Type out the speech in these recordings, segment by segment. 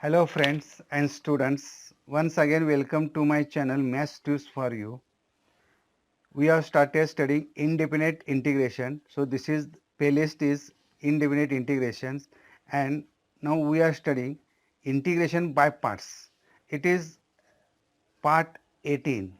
Hello friends and students, once again welcome to my channel Maths Tools for You. We have started studying indefinite integration. So this is playlist is indefinite integrations, and now we are studying integration by parts. It is part 18.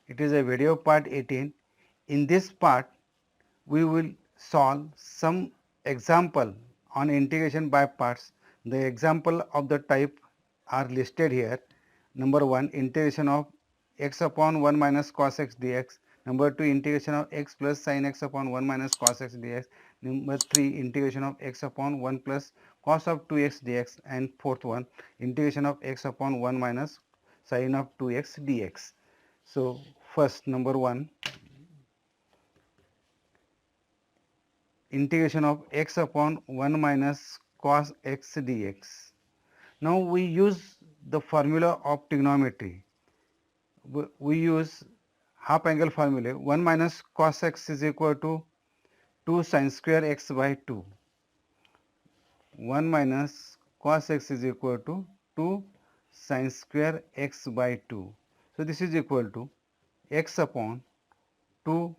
It is a video part 18. In this part we will solve some example on integration by parts. The example of the type are listed here. Number 1, integration of x upon 1 minus cos x dx. Number 2, integration of x plus sin x upon 1 minus cos x dx. Number 3, integration of x upon 1 plus cos of 2x dx. And fourth one, integration of x upon 1 minus sin of 2x dx. So first, number 1, integration of x upon 1 minus cos x dx. Now we use the formula of trigonometry. We use half angle formula. 1 minus cos x is equal to 2 sin square x by 2. 1 minus cos x is equal to 2 sin square x by 2. So this is equal to x upon 2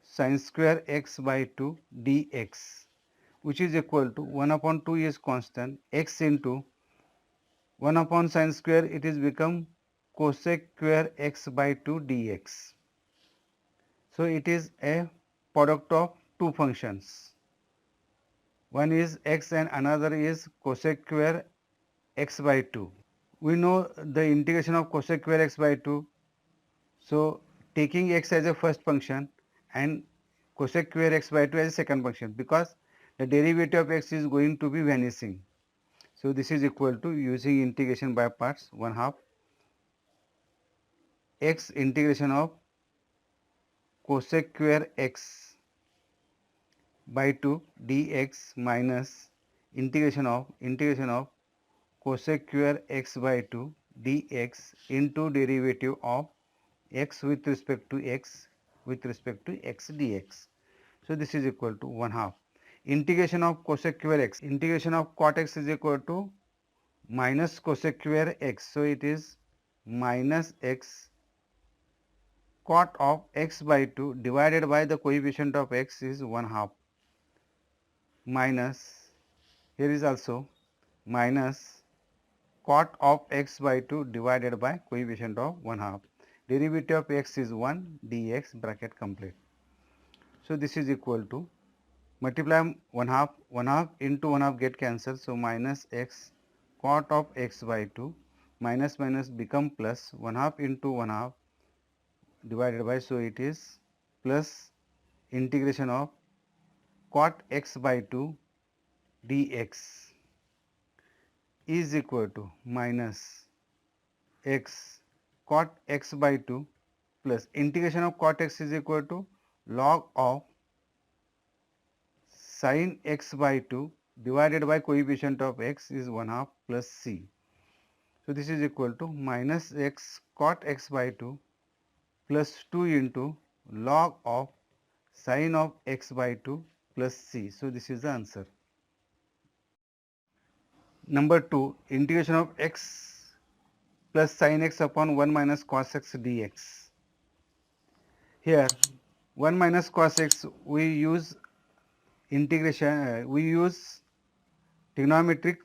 sin square x by 2 dx, which is equal to 1 upon 2 is constant, x into 1 upon sin square, it is become cosec square x by 2 dx. So it is a product of two functions. One is x and another is cosec square x by 2. We know the integration of cosec square x by 2. So taking x as a first function and cosec square x by 2 as a second function, because the derivative of x is going to be vanishing. So this is equal to, using integration by parts, 1 half x integration of cosec square x by 2 dx minus integration of cosec square x by 2 dx into derivative of x with respect to x dx. So this is equal to 1 half integration of cosec square x. Integration of cot x is equal to minus cosec square x. So it is minus x cot of x by 2 divided by the coefficient of x is 1 half, minus, here is also minus cot of x by 2 divided by coefficient of 1 half. Derivative of x is 1 dx, bracket complete. So this is equal to, multiply 1 half into 1 half get cancelled. So minus x cot of x by 2, minus minus become plus, 1 half into 1 half divided by, so it is plus integration of cot x by 2 dx is equal to minus x cot x by 2 plus integration of cot x is equal to log of sin x by 2 divided by coefficient of x is 1 half plus c. So this is equal to minus x cot x by 2 plus 2 into log of sin of x by 2 plus c. So this is the answer. Number 2, integration of x plus sin x upon 1 minus cos x dx. Here 1 minus cos x, we use we use trigonometric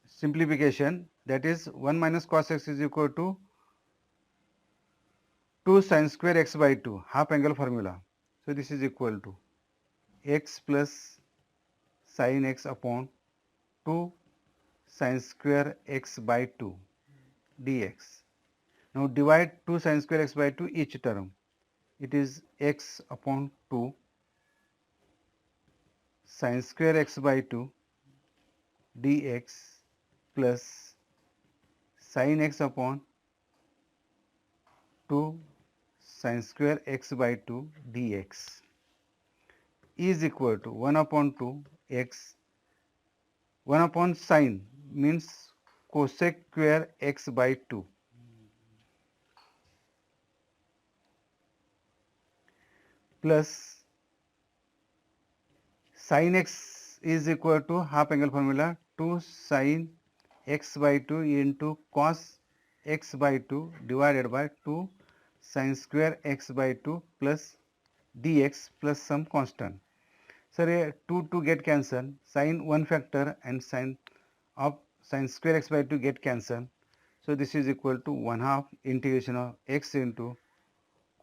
simplification, that is 1 minus cos x is equal to 2 sin square x by 2, half angle formula. So this is equal to x plus sin x upon 2 sin square x by 2 dx. Now divide 2 sin square x by 2 each term. It is x upon 2 sin square x by 2 dx plus sin x upon 2 sin square x by 2 dx is equal to 1 upon 2 x, 1 upon sin means cosec square x by 2 plus sin x is equal to half angle formula 2 sin x by 2 into cos x by 2 divided by 2 sin square x by 2 plus dx plus some constant. Sir, 2 get cancelled, sin 1 factor and sin of sin square x by 2 get cancelled. So this is equal to 1 half integration of x into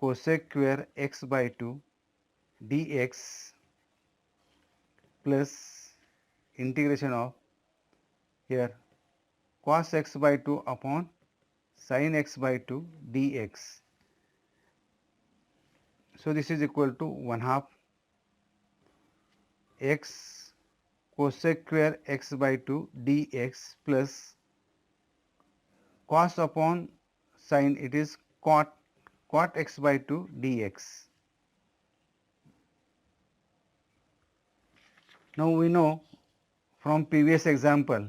cosec square x by 2 dx plus integration of here cos x by 2 upon sin x by 2 dx. So this is equal to 1 half x cosec square x by 2 dx plus cos upon sin, it is cot x by 2 dx. Now we know from previous example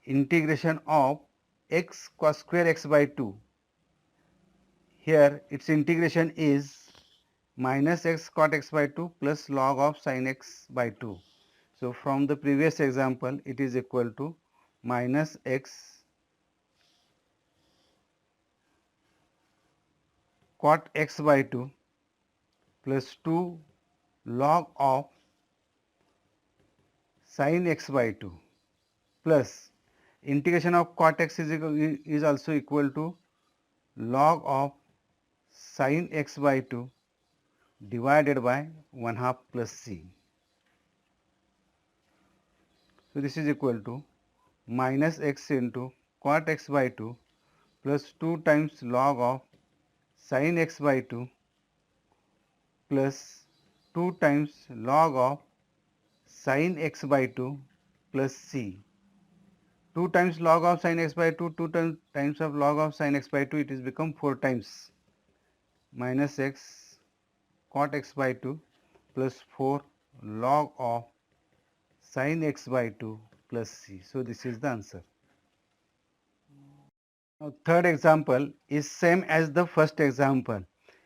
integration of x cos square x by 2. Here its integration is minus x cot x by 2 plus log of sin x by 2. So from the previous example it is equal to minus x cot x by 2 plus 2 log of sin x by 2 plus integration of cot x is also equal to log of sin x by 2 divided by 1 half plus c. So this is equal to minus x into cot x by 2 plus 2 times log of sin x by 2 plus 2 times log of sin x by 2 plus c. 2 times log of sin x by 2, 2 times of log of sin x by 2, it is become 4 times minus x cot x by 2 plus 4 log of sin x by 2 plus c. So this is the answer. Now third example is same as the first example.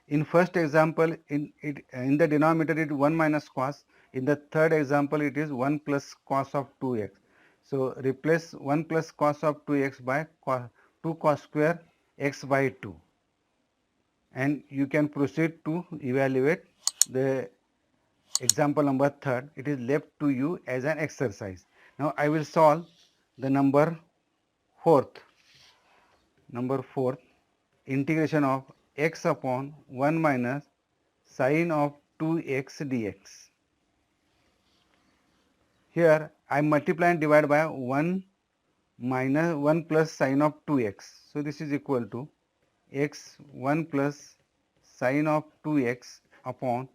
In first example, in the denominator it is 1 minus cos. In the third example it is 1 plus cos of 2x. So replace 1 plus cos of 2x by 2 cos square x by 2. And you can proceed to evaluate the example number third. It is left to you as an exercise. Now I will solve the number fourth. Number fourth, integration of x upon 1 minus sin of 2x dx. Here I multiply and divide by 1 minus 1 plus sin of 2x. So this is equal to x 1 plus sin of 2x upon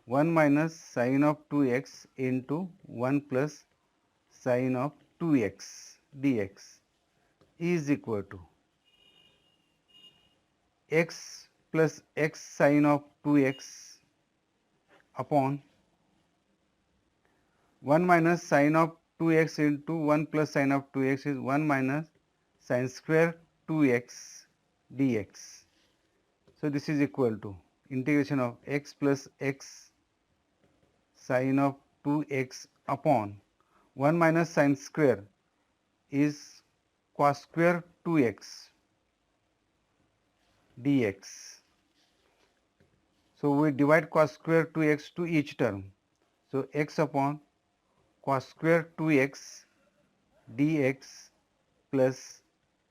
1 minus sin of 2x into 1 plus sin of 2x dx is equal to x plus x sin of 2x upon 1 minus sin of 2x into 1 plus sin of 2x is 1 minus sin square 2x dx. So this is equal to integration of x plus x sin of 2x upon 1 minus sin square is cos square 2x dx. So we divide cos square 2x to each term. So x upon cos square 2x dx plus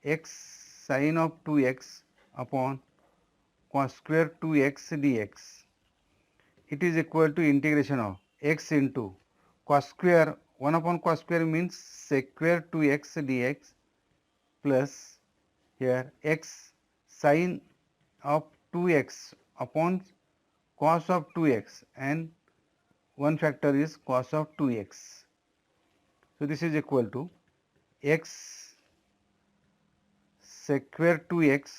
x sin of 2x upon cos square 2x dx. It is equal to integration of x into cos square 1 upon cos square means sec square 2x dx plus here x sin of 2x upon cos of 2x and one factor is cos of 2x. So this is equal to x sec square 2x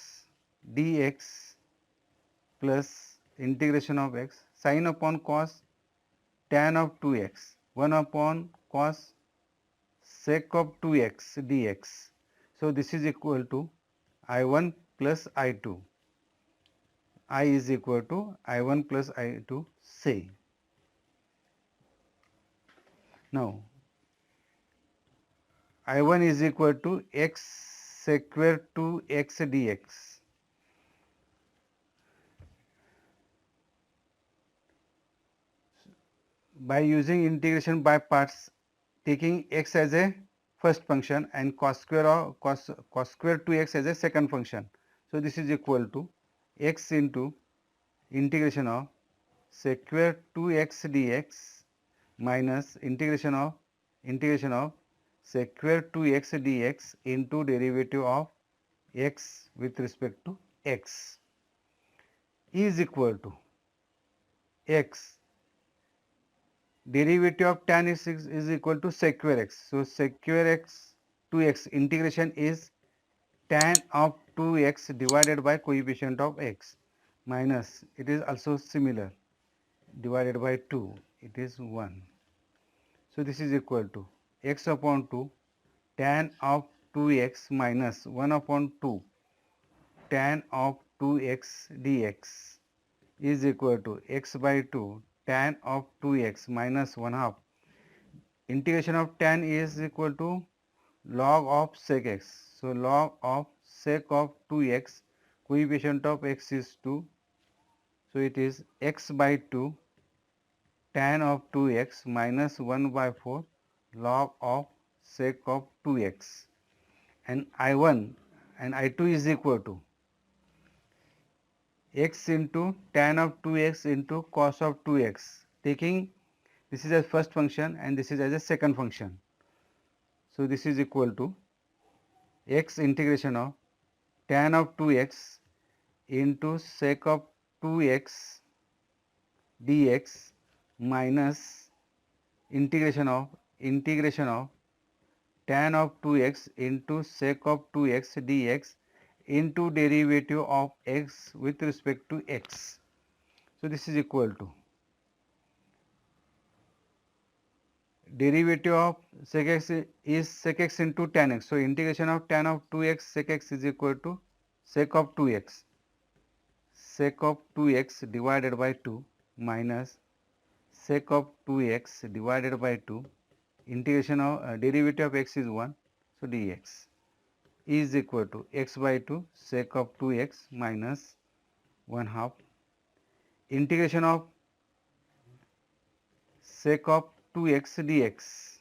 dx plus integration of x sin upon cos tan of 2x 1 upon cos sec of 2x dx. So this is equal to I1 plus I2. I is equal to I1 plus I2 C. Now I1 is equal to x sec square 2x dx. By using integration by parts, taking x as a first function and cos square 2x as a second function. So this is equal to x into integration of sec square 2x dx minus integration of sec square 2x dx into derivative of x with respect to x is equal to x derivative of tan is equal to sec square x. So sec square x 2x integration is tan of 2x divided by coefficient of x minus, it is also similar, divided by 2, it is 1. So this is equal to x upon 2 tan of 2x minus 1 upon 2 tan of 2x dx is equal to x by 2 tan of 2x minus 1 half. Integration of tan is equal to log of sec x. So log of sec of 2x, coefficient of x is 2. So it is x by 2 tan of 2x minus 1 by 4 log of sec of 2x, and I1 and I2 is equal to x into tan of 2x into cos of 2x, taking this is as first function and this is as a second function. So this is equal to x integration of tan of 2x into sec of 2x dx minus integration of tan of 2x into sec of 2x dx into derivative of x with respect to x. So this is equal to derivative of sec x is sec x into tan x. So integration of tan of 2x sec x is equal to sec of 2x divided by 2 minus sec of 2x divided by 2, integration of derivative of x is 1, so dx is equal to x by 2 sec of 2x minus 1 half, integration of sec of 2x dx,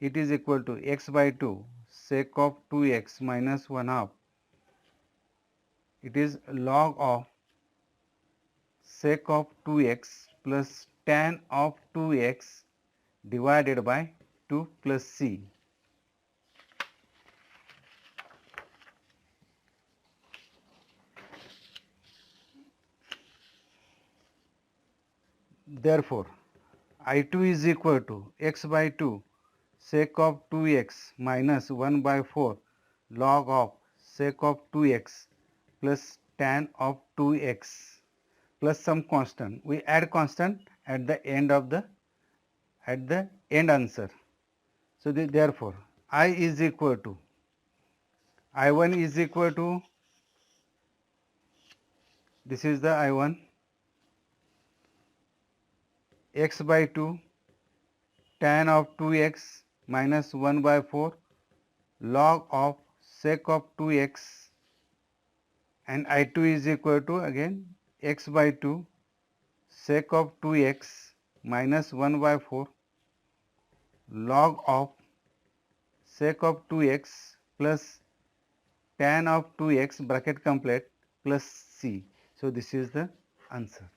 it is equal to x by 2 sec of 2x minus 1 half, it is log of sec of 2x plus tan of 2x divided by 2 plus c. Therefore, I2 is equal to x by 2 sec of 2x minus 1 by 4 log of sec of 2x plus tan of 2x plus some constant. We add constant at the end of the end answer. So therefore, I is equal to I1 is equal to, this is the I1, x by 2 tan of 2x minus 1 by 4 log of sec of 2x, and I2 is equal to again x by 2 sec of 2x minus 1 by 4 log of sec of 2x plus tan of 2x bracket complete plus c. So this is the answer.